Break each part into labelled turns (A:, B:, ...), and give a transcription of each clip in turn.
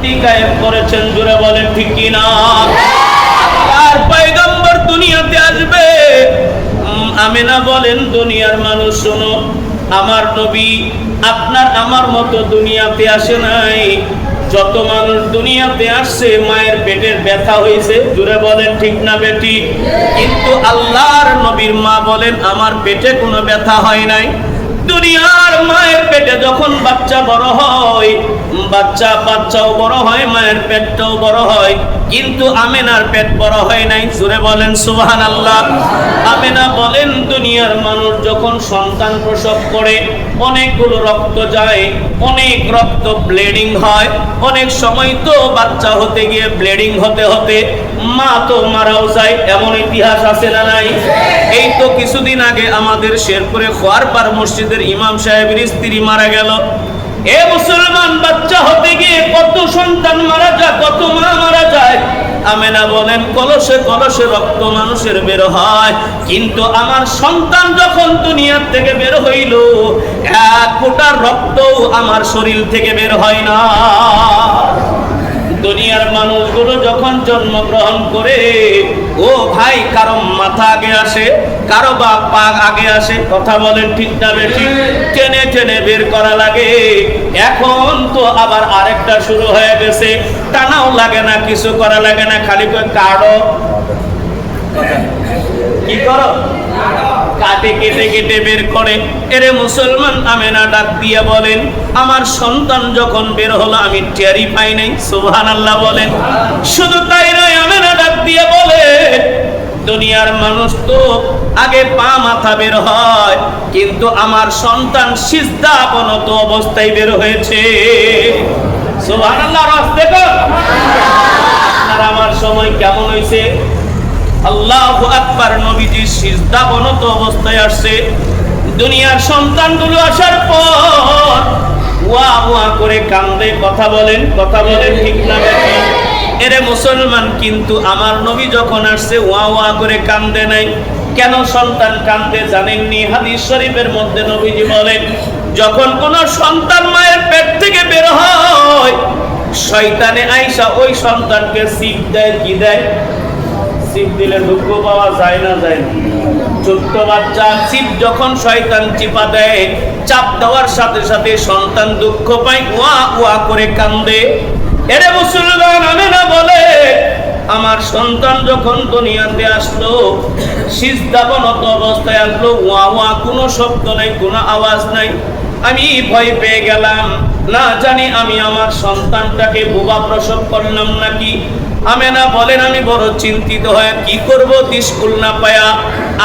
A: শান্তি কায়েম করেছেন। জোরে বলেন ঠিক কিনা? আর পয়গম্বর দুনিয়াতে আসবে। আমেনা বলেন, দুনিয়ার মানুষ শোনো, আমার নবী আপনার আমার মতো দুনিয়াতে আসে নাই। যত মানুষ দুনিয়াতে আসছে মায়ের পেটের ব্যথা হয়েছে। জোরে বলেন ঠিক না বেটি? কিন্তু আল্লাহর নবীর মা বলেন, আমার পেটে কোনো ব্যথা হয় নাই। দুনিয়ার মায়ের পেটে যখন বাচ্চা বড় হয়, বাচ্চাও বড় হয়, মায়ের পেটটাও বড় হয়, কিন্তু আমেনার পেট বড় হয় নাই। জোরে বলেন সুবহানাল্লাহ। আমেনা বলেন, দুনিয়ার মানুষ যখন সন্তান প্রসব করে অনেকগুলো রক্ত যায়, অনেক রক্ত ব্লিডিং হয়, অনেক সময় তো বাচ্চা হতে গিয়ে ব্লিডিং হতে হতে মা তো মারাও যায়। এমন ইতিহাস আছে না নাই? এই তো কিছুদিন আগে আমাদের শেরপুরে খোয়ারপাড় মসজিদের ইমাম সাহেবের স্ত্রী মারা গেল। এ মুসলমান, বাচ্চা হতে গিয়ে কত সন্তান মারা যায়, কত মা মারা যায়। আমেনা বলেন, কলসে কলসে রক্ত মানুষের বের হয়, কিন্তু আমার সন্তান যখন দুনিয়ার থেকে বের হইল, এক ফোঁটা রক্ত আমার শরীর থেকে বের হয় না। দুনিয়ার মানুষগুলো যখন জন্মগ্রহণ করে, ও ভাই, কারো মাথা আগে আসে, কারো বা পা আগে আসে। কথা বলেন ঠিক না বেশি? টেনে টেনে বের করা লাগে। এখন তো আবার আরেকটা শুরু হয়ে গেছে, টানাও লাগে না, কিছু করা লাগে না, খালি করে কাটো। কি করো? কাটে, কেটে কেটে বের করে। এরে মুসলমান, আমেনা ডাক দিয়ে বলেন, আমার সন্তান যখন বের হলো আমি টেরই পাই নাই। সুবহানাল্লাহ বলেন। শুধু তাই নয়, আমেনা ডাক দিয়ে বলে, দুনিয়ার মানুষ তো আগে পা মাথা বের হয়, কিন্তু আমার সন্তান সিজদা অবনত অবস্থায় বের হয়েছে। সুবহানাল্লাহ। রাস্তে কর। আপনার আমার সময় কেমন হয়েছে? আল্লাহু আকবার। নবীজি সিজদা অবনত অবস্থায় আসছে। দুনিয়ার সন্তানগুলো আসার পর ওয়া ওয়া করে কান্দে। কথা বলেন, কথা বলেন ঠিক না বেশি? এরে মুসলমান, কিন্তু আমার নবী যখন আসছে ওয়া ওয়া করে কান্দে নাই। কেন সন্তান কান্দে জানেননি? হাদিস শরীফের মধ্যে নবীজি বলেন, যখন কোন সন্তান মায়ের পেট থেকে বের হয়, শয়তানে আইসা ওই সন্তানকে সিপ দেয়। কি দেয়? সিপ দিলে দুঃখ পাওয়া যায় না? যায় না? ছোট্ট বাচ্চা সিপ যখন শয়তান চিপা দেয়, চাপ দেওয়ার সাথে সাথে সন্তান দুঃখ পায়, ওয়া ওয়া করে কান্দে। এরে মুসলমান, আমেনা বলে, আমার সন্তান যখন দুনিয়াতে আসলো, সিজদাবনত অবস্থায় আসলো, ওয়া ওয়া, কোনো শব্দ নাই, কোনো আওয়াজ নাই। আমি ভয় পেয়ে গেলাম, না জানি আমি আমার সন্তানটাকে বোবা প্রসব করলাম নাকি। আমেনা বলেন, আমি বড় চিন্তিত হয়ে কি করব স্কুল না পায়া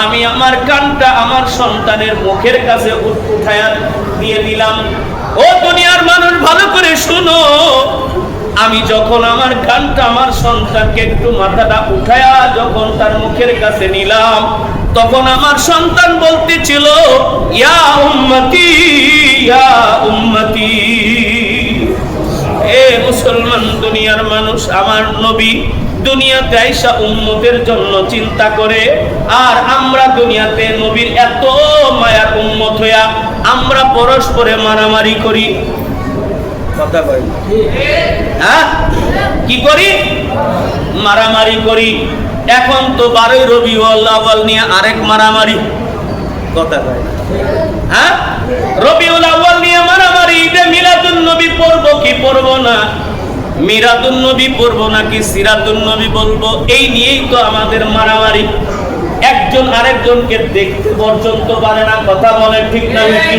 A: আমি আমার কানটা আমার সন্তানের মুখের কাছে উঠায়া দিয়ে দিলাম। ও দুনিয়ার মানুষ, ভালো করে শুনো, আমি যখন আমার কানটা আমার সন্তানকে একটু মাথাটা উঠায়া যখন তার মুখের কাছে নিলাম, তখন আমার সন্তান বলতেছিল, ইয়া উম্মতি, ইয়া উম্মতি। এ মুসলমান, দুনিয়ার মানুষ, আমার নবী দুনিয়াতে আইসা উম্মতের জন্য চিন্তা করে, আর আমরা দুনিয়াতে নবীর এত মায়ার উম্মত হইয়া আমরা পরস্পরে মারামারি করি। কথা কই? হ্যাঁ, কি করি? মারামারি করি। এখন তো 12ই রবিউল আউয়াল নিয়ে আরেক মারামারি। কথা কই? হ্যাঁ, রবিউল আউয়াল নিয়ে মারামারি। ঈদে মিলাদুন নবী পড়বো কি পড়বো না, মিরাদুন নবী পড়বো নাকি সিরাতুন নবী বলবো, এই নিয়েই তো আমাদের মারামারি। একজন আরেকজনকে দেখতে পর্যন্ত পারে না। কথা বলেন ঠিক না বেশি?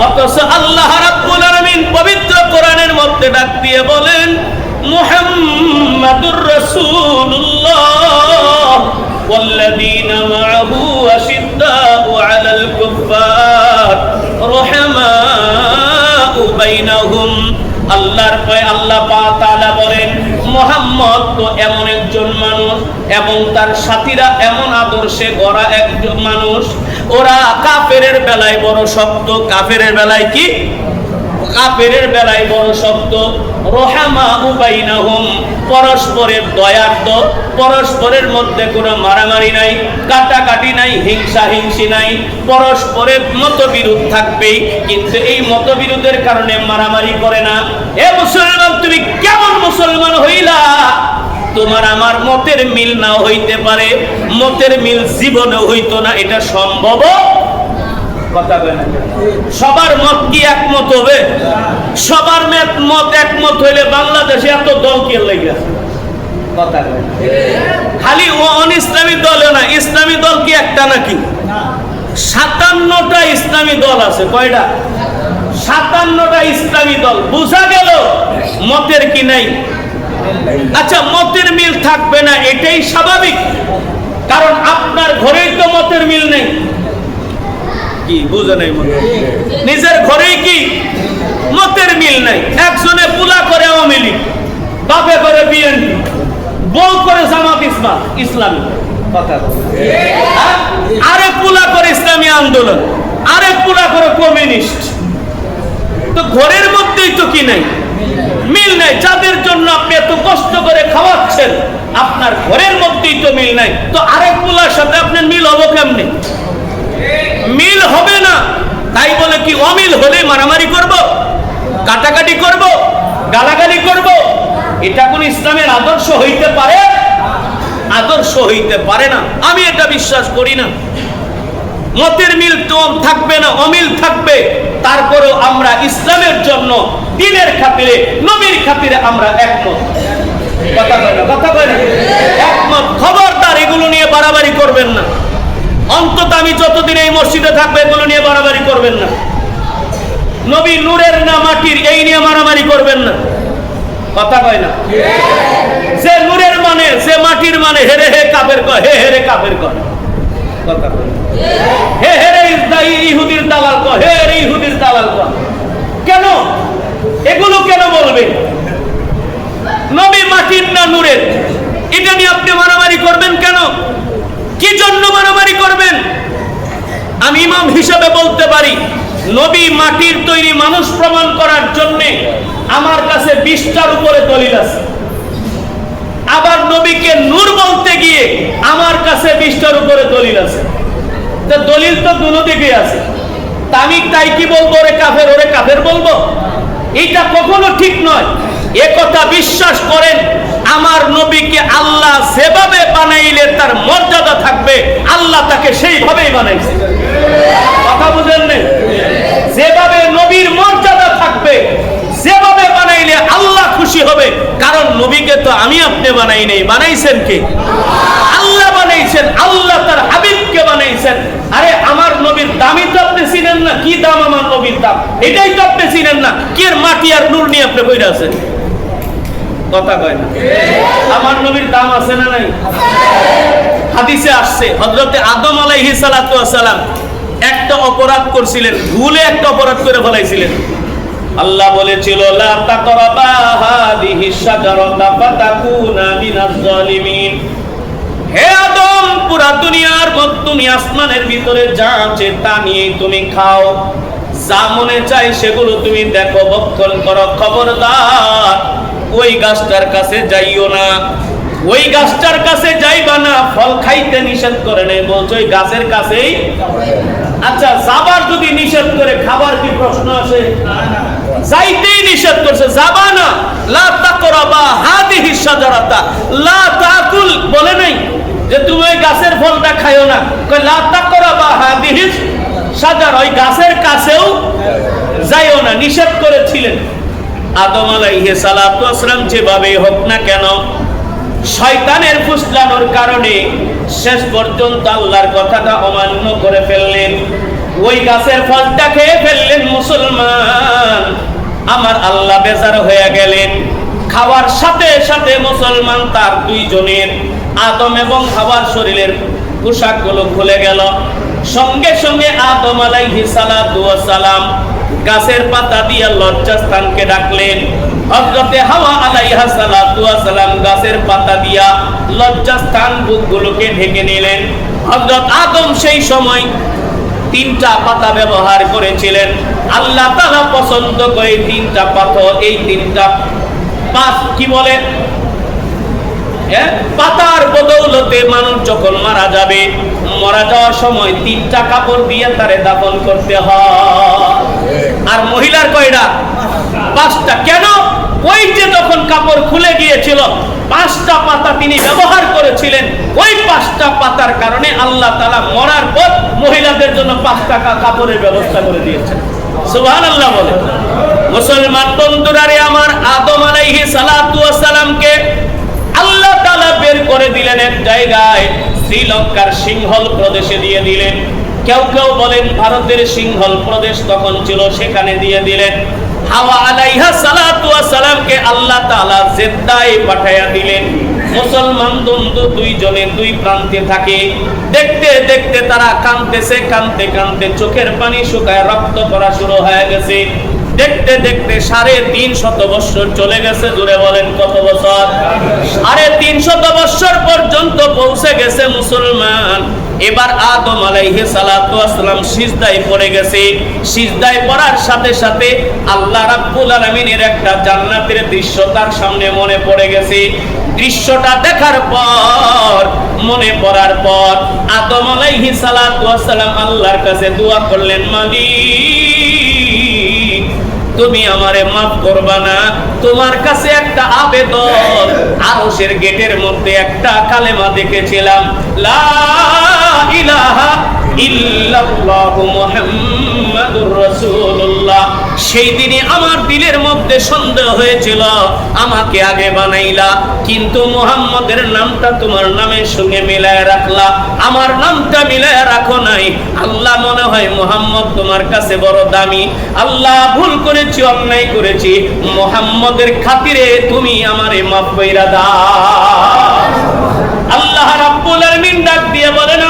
A: অথচ আল্লাহ রাব্বুল আলামিন পবিত্র কোরআনের মধ্যে ডাক দিয়ে বলেন, মুহাম্মাদুর রাসূলুল্লাহ ওয়াল্লাযীনা মাআহু আশিদ্দাউ আলাল কুফফার রুহামাউ বাইনাহুম। আল্লাহর ভয় আল্লাহ পাক তাআলা বলেন, মুহাম্মদ তো এমন একজন মানুষ এবং তার সাথীরা এমন আদর্শে গড়া একজন মানুষ, ওরা কাফেরের বেলায় বড় শক্ত। কাফেরের বেলায় কি? কাফেরের বেলায় বড় শক্ত। রুহামাউ বাইনাহুম, পরস্পরের দয়ার্দ, পরস্পরের মধ্যে কোনো মারামারি নাই, কাটাকাটি নাই, হিংসা হিংসি নাই। পরস্পরের মতবিরোধ থাকবেই, কিন্তু এই মতবিরোধের কারণে মারামারি করে না। এ মুসলমান, তুমি কেমন তোমার আমার মতের মিল না হইতে পারে, মতের মিল জীবনে হইতো না, এটা সম্ভব কথা বলে না। সবার মত কি একমত হবে? সবার মত একমত হইলে বাংলাদেশে এত দল কে লেগে কথা বলে? খালি অন ইসলামী দলও না, ইসলামী দল কি একটা নাকি? 57টা ইসলামী দল আছে। কয়টা? 57টা ইসলামী দল। বুঝা গেল মতের কি নাই। আচ্ছা, মতের মিল থাকবে না এটাই স্বাভাবিক, কারণ আপনার ঘরেই তো মতের মিল নেই। কি বুঝে নাই? নিজের ঘরেই কি মতের মিল নাই? একজনে পুলা করে আওয়ামী লীগ, বাপে করে বিএনপি, বউ করে জামাত ইসলামী কথা, আরে পুলা করে ইসলামী আন্দোলন, আরে পুলা করে কমিউনিস্ট। তো ঘরের মধ্যেই তো কি নাই, মিল নাই। যাদের জন্য আপনি এত কষ্ট করে খাওয়াচ্ছেন, আপনার ঘরের মধ্যেই তো মিল নাই, তো আরেক পুলার সাথে আপনার মিল হবো কেমনে? মিল হবে না। তাই বলে কি অমিল হলে মারামারি করব, কাটাকাটি করব, গালাগালি করব? এটা কোন ইসলামের আদর্শ হইতে পারে? আদর্শ হইতে পারে না। আমি এটা বিশ্বাস করি না। মতের মিল তো থাকবে না, অমিল থাকবে, তারপরেও আমরা ইসলামের জন্য দ্বীনের খাতিরে, নবীর খাতিরে আমরা একমত। কথা কয় না? কথা কয় না? একমত। খবরদার এগুলো নিয়ে বাড়াবাড়ি করবেন না। অন্তত আমি যতদিন এই মসজিদে থাকবে এগুলো নিয়ে বাড়াবাড়ি করবেন না। নবী নূরের না মাটির, এই নিয়ে মারামারি করবেন না। কথা কয় না? যে নূরের মানে, যে মাটির মানে, হেরে হে কাফের কয়, হে হেরে কাফের কয়। কথা কয় না? হে হেরে ইহুদির দালাল কয়, হে হেরে ইহুদির দালাল কয়। কেন এগুলো কেন বলবে? নবী মাটির না নূরের, এটা নিয়ে আপনি মারামারি করবেন কেন? কি জন্য মারামারি করবেন? আমি ইমাম হিসাবে বলতে পারি, নবী মাটির তৈরি মানুষ প্রমাণ করার জন্য আমার কাছে 20টার উপরে দলিল আছে। আবার নবীকে নূর বলতে গিয়ে আমার কাছে 20টার উপরে দলিল আছে। তো দলিল তো দুনো দিকে আছে। তা আমি তাই কি বলবো, ওরে কাফের, ওরে কাফের বলবো? এটা কখনো ঠিক নয়। এ কথা বিশ্বাস করেন, আমার নবীকে আল্লাহ যেভাবে বানাইলে তার মর্যাদা থাকবে, আল্লাহ তাকে সেইভাবেই বানাইছে। কথা বুঝেন না? যেভাবে নবীর মর্যাদা থাকবে, যেভাবে বানাইলে আল্লাহ খুশি হবে। কারণ নবীকে তো আমি আপনি বানাই নাই, বানাইছেন কে? আল্লাহ বানাইছেন। আল্লাহ তার হাবিবকে বানাইছেন। আরে আমার নবীর দামই তো আপনি চিনেন না। কি দাম আমার নবীর দাম, এটাই তো আপনি চিনেন না। কি মাটি আর নূর নিয়ে আপনি কইরা আছেন? কথা কয় না? আমার নবীর দাম আছে না নাই? হাদিসে আসছে, হযরতে আদম আলাইহিস সালাতু ওয়াস সালাম একটা অপরাধ করছিলেন, ভুলে একটা অপরাধ করে ফেলাইছিলেন। আল্লাহ বলেছিল, লা তাকরাবা হাদিহিস শাজারাতা ফাতাকুনা মিনাজ জালিমিন। হে আদম, পুরা দুনিয়ার মধ্যে তুমি আসমানের ভিতরে যা আছে তা নিয়ে তুমি খাও, যা মনে চাই সেগুলো তুমি দেখো, ভক্ষণ করো। খবরদার ওই গাছটার কাছে যাইও না, ওই গাছটার কাছে যাইবা না। ফল খাইতে নিষেধ করে নেই, বলছো ওই গাছের কাছেই। আচ্ছা, যাবার যদি নিষেধ করে, খাবার কি প্রশ্ন আসে? যাইতেই নিষেধ করছে, যাবা না। লা তাকরাবা হাদিহিস শাজারাতা, লা তাকুল বলে নাই যে তুমি ওই গাছের ফলটা খাইও না, কয় লা তাকরাবা হাদিহিস শাজারা, ওই গাছের কাছেও যাইও না, নিষেধ করেছিলেন। আদম আলাইহিস সালাতু ওয়াস সালাম যেভাবে হোক না কেন, শয়তানের ফুসলানোর কারণে শেষ পর্যন্ত আল্লাহর কথাটা অমান্য করে ফেললেন। ওই গাছের ফলটা খেয়ে ফেললেন। মুসলমান, আমার আল্লাহ বেজার হয়ে গেলেন। খাওয়ার সাথে সাথে মুসলমান তার দুইজনের, আদম এবং হাওয়ার শরীরের পোশাকগুলো খুলে গেল। সঙ্গে সঙ্গে আদম আলাইহিস সালাতু ওয়াস সালাম গাছের পাতা দিয়ে লজ্জাস্থানকে ডাকলেন। হযরতে হাওয়া আলাইহা সালাতু ওয়াস সালাম গাছের পাতা দিয়া লজ্জাস্থান বুকগুলোকে ঢেকে নিলেন। হযরত আদম সেই সময় 3টা পাতা ব্যবহার করেছিলেন। আল্লাহ তাআলা পছন্দ করে 3টা পাথর, এই 3টা পাঁচ কি বলে, পাতার বদৌলতে মানুষ যখন মারা যাবে, মারা যাওয়ার সময় 3টা কাপড় দিয়ে তারে দাফন করতে হয়। আর মহিলার কয়টা? 5টা। কেন? ওই যে যখন কাপড় খুলে গিয়েছিল, 5টা পাতা তিনি ব্যবহার করেছিলেন। ওই 5টা পাতার কারণে আল্লাহ তাআলা মরার পর মহিলাদের জন্য 5টা কাপড়ের ব্যবস্থা করে দিয়েছেন। সুবহানাল্লাহ বলে। মুসলমান বন্ধুরা রে আমার, আদম আলাইহিস সালাতু ওয়াস সালামকে আল্লাহ তাআলা বের করে দিলেন এক জায়গায়, শ্রীলঙ্কার সিংহল প্রদেশে দিয়ে দিলেন। কেউ কেউ বলেন ভারতের সিংহল প্রদেশ তখন ছিল, সেখানে দিয়ে দিলেন। হাওয়া আলাইহা সালাতু ওয়াস সালামকে আল্লাহ তাআলা জেদ্দায় পাঠায়া দিলেন। মুসলমান বন্ধু দুইজনে দুই প্রান্তে থাকে। দেখতে দেখতে তারা কাঁদতেছে, কাঁদতে কাঁদতে চোখের পানি শুকায় রক্ত পড়া শুরু হয়ে গেছে। দেখতে দেখতে 350 বছর চলে গেছে। জুড়ে বলেন কত বছর? 350 বছর পর্যন্ত পৌঁছে গেছে মুসলমান। এবার আদম আলাইহিস সালাতু ওয়াস সালাম সিজদায় পড়ে গেছে। সিজদায় পড়ার সাথে সাথে আল্লাহ রাব্বুল আলামিনের একটা জান্নাতের দৃশ্য তার সামনে মনে পড়ে গেছে। দৃশ্যটা দেখার পর, মনে পড়ার পর আদম আলাইহিস সালাতু ওয়াস সালাম আল্লাহর কাছে দোয়া করলেন, মালিক তুমি আমারে মাফ করবা না? তোমার কাছে একটা আবেদন। আরশের গেটের মধ্যে একটা কালেমা দেখেছিলাম, লা ইলাহা ইল্লাল্লাহু মুহাম্মাদুর রাসূলুল্লাহ। সেই দিনই আমার দিলের মধ্যে সন্দেহ হয়েছিল, আমাকে আগে বানাইলা কিন্তু মুহাম্মদের নামটা তোমার নামের সঙ্গে মিলায় রাখলা, আমার নামটা মিলায় রাখো নাই। আল্লাহ মনে হয় মুহাম্মদ তোমার কাছে বড় দামি। আল্লাহ ভুল করেছি, অন্যায় করেছি, মুহাম্মদের খাতিরে তুমি আমারে মাফ কইরা দাও। আল্লাহ রাব্বুল আলামিন ডাক দিয়ে বলেন,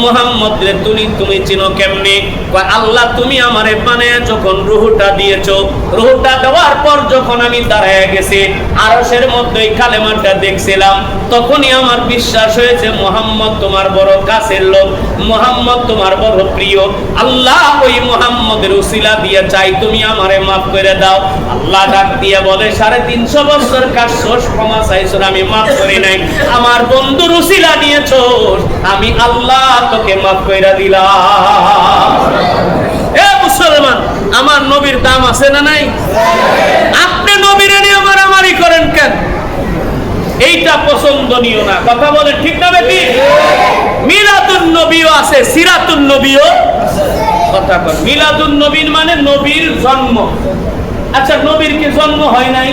A: মুহাম্মদ রে তুমি চিনো কেমনে? আল্লাহ তুমি আমারে বানায়া যখন রূহটা দিয়েছো, রূহটা দেওয়ার পর যখন আমি দাঁড়ায় গেছি আরশের মধ্যে এই কালেমাটা দেখছিলাম, তখনই আমার বিশ্বাস হয়েছে মুহাম্মদ তোমার বড় কাছের লোক, মুহাম্মদ তোমার বড় প্রিয়। আল্লাহ ওই মুহাম্মদের উসিলা দিয়ে চাই তুমি আমারে মাফ করে দাও। আল্লাহ ডাক দিয়ে বলে, 350 বছর কাজছস, ক্ষমা চাইছস, আমি মাফ করি নাই, আমার বন্ধুর উসিলা নিয়েছো, আমি আল্লাহ তোকে মাফ কইরা দিলাম। এ মুসলমান, আমার নবীর দাম আছে না নাই? আপনি নবীর নিয়ে মারামারি করেন কেন? এইটা পছন্দনীয় না। কথা বলেন ঠিক না বেটি? মিলাদুন নবীও আছে, সিরাতুন নবীও কথা কর। মিলাদুন নবী মানে নবীর জন্ম। আচ্ছা, নবীর কি জন্ম হয় নাই?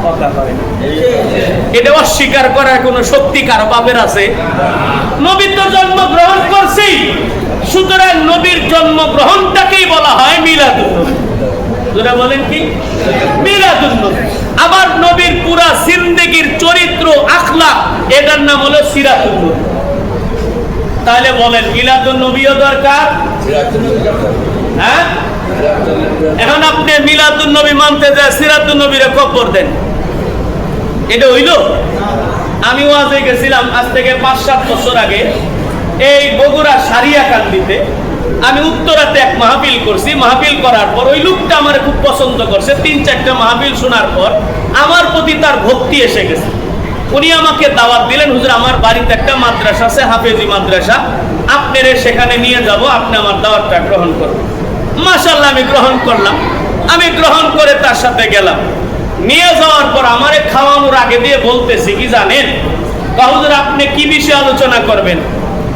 A: কথা বলেন। এটা অস্বীকার করার কোন সত্যিকার বাপের আছে? নবী তো জন্মগ্রহণ করছি, সুতরাং নবীর জন্মগ্রহণটাকেই বলা হয় মিলাদুন নবী। যারা বলেন কি মিলাদুন নবী। আবার নবীর পুরা জিন্দেগীর চরিত্র, আখলাক, এটার নাম হলো সিরাতুন নবী। তাহলে বলেন মিলাদুন নবীও দরকার? হ্যাঁ, এখন আপনি মিলাদুন নবী মানতে যায় সিরাতুন নবীরে কবর দেন, এটা হইল? আমি ওয়াজে গেছিলাম আজ থেকে 5-7 বছর আগে, এই বগুড়া সারিয়াকান্দিতে। আমি উত্তরাতে এক মাহফিল করছি। মাহফিল করার পর ওই লোকটা আমার খুব পছন্দ করছে। 3-4টা মাহফিল শোনার পর আমার প্রতি তার ভক্তি এসে গেছে। উনি আমাকে দাওয়াত দিলেন, হুজুর আমার বাড়িতে একটা মাদ্রাসা আছে, হাফেজি মাদ্রাসা, আপনারে সেখানে নিয়ে যাব, আপনি আমার দাওয়াতটা গ্রহণ করবেন। মাশাআল্লাহ, আমি গ্রহণ করলাম। আমি গ্রহণ করে তার সাথে গেলাম। নিয়ে যাওয়ার পর আমারে খাওয়ানোর আগে দিয়ে বলতেছি কি জানেন, হুজুর আপনি কি বিষয়ে আলোচনা করবেন?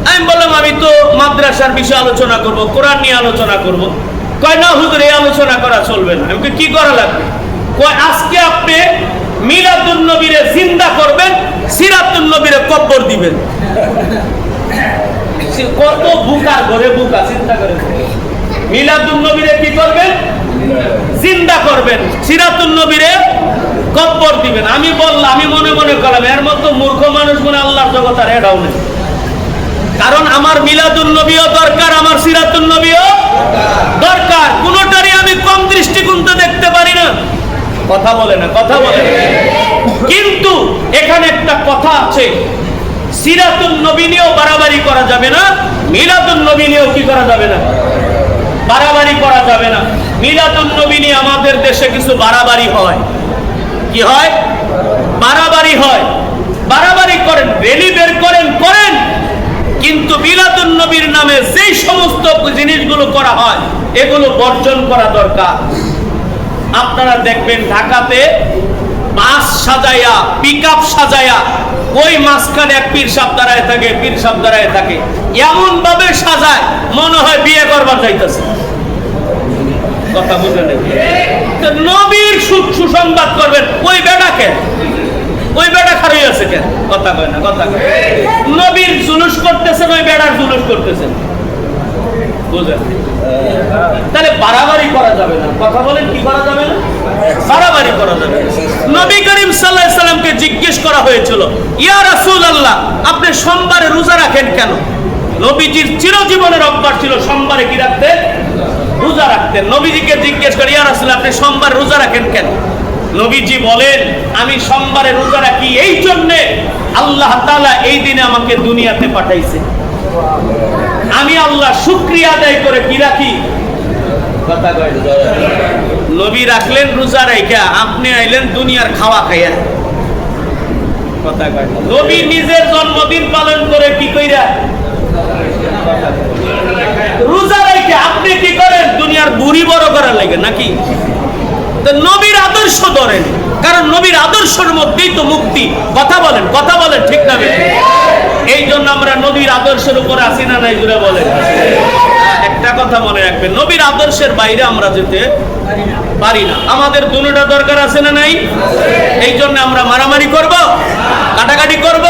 A: আমি বললাম আমি তো মাদ্রাসার বিষয়ে আলোচনা করব, কোরআন নিয়ে আলোচনা করব। কয় না হুজুর, এই আলোচনা করা চলবে না। আমি কি করা লাগবে? কয় আজকে আপনি মিলাদুন নবীরে জিন্দা করবেন, সিরাতুন নবীরে কবর দিবেন। কত বুকার ঘরে বুকা, চিন্তা করে। মিলাদুন নবীরে কি করবেন? জিন্দা করবেন, সিরাতুন নবীরে কবর দিবেন। আমি বললাম, আমি মনে মনে করলাম এর মতো মূর্খ মানুষ মনে আল্লাহর জগৎ আর এটাও নেই। কারণ আমার মিলাদুন নবীও দরকার, আমার সিরাতুন নবীও দরকার। কোনটারই আমি কম দৃষ্টিকোণ তো দেখতে পারি না। কথা বলে না, কথা বলে। কিন্তু এখানে একটা কথা আছে, সিরাতুন নবী নিয়েও বাড়াবাড়ি করা যাবে না, মিলাদুন নবী নিয়েও কি করা যাবে না? বাড়াবাড়ি করা যাবে না। মিলাদুন নবী নিয়ে আমাদের দেশে কিছু বাড়াবাড়ি হয়। কি হয়? বাড়াবাড়ি হয়। বাড়াবাড়ি করেন, রেলি বের করেন, করেন, কিন্তু মিলাদুন নবীর নামে যেই সমস্ত জিনিসগুলো করা হয় এগুলো বর্জন করা দরকার। আপনারা দেখবেন ঢাকাতে বাস সাজায়া, পিকআপ সাজায়া, ওই মাঝখানে এক পীর সাহেব দাঁড়ায় থাকে, পীর সাহেব দাঁড়ায় থাকে, এমন ভাবে সাজায় মনে হয় বিয়ে করবার যাইতেছে। কথা বুঝে নেই, নবীর সুসংবাদ করবেন ওই বেটাকে, ওই বেটা খারাই আছে কেন? কথা কয় না, কথা কয়। নবীর জুলুস করতেছেন, ওই বেটার জুলুস করতেছেন, বুঝেন? তাহলে বাড়াবাড়ি করা যাবে না। কথা বলেন, কি করা যাবে না? বাড়াবাড়ি করা যাবে না। নবী করিম সাল্লাল্লাহু আলাইহি সাল্লামকে জিজ্ঞেস করা হয়েছিল, ইয়া রাসূলুল্লাহ, আপনি সোমবারে রোজা রাখেন কেন? নবীজির চিরজীবনের অভ্যাস ছিল সোমবারে কি রাখতেন? রোজা রাখতেন। নবীজিকে জিজ্ঞেস করে, ইয়া রাসূলুল্লাহ, আপনি সোমবার রোজা রাখেন কেন? নবীজি বলেন, আমি সোমবারে রোজা রাখি এই জন্যে আল্লাহ তাআলা এই দিনে আমাকে দুনিয়াতে পাঠাইছে। আমি আল্লাহ শুকরিয়া আদায় করে কি রাখি? কথা কয়। নবী রাখলেন রোজা রাইখা, আপনি আইলেন দুনিয়ার খাওয়া খাইয়া। কথা কয়। নবী নিজের জন্মদিন পালন করে কি কইরা? রোজা রাইখা। আপনি কি করেন? দুনিয়ার বুড়ি বড় করার লাগে নাকি? তো নবীর আদর্শ ধরেন, কারণ নবীর আদর্শের মধ্যেই তো মুক্তি। কথা বলেন, কথা বলেন, ঠিক না? এই জন্য আমরা নবীর আদর্শের উপর আসি না নাই? জুড়ে বলেন। একটা কথা মনে রাখবেন, নবীর আদর্শের বাইরে আমরা যেতে পারি না। আমাদের দুটোটা দরকার আছে না নাই? এই জন্য আমরা মারামারি করব, কাটাকাটি করব,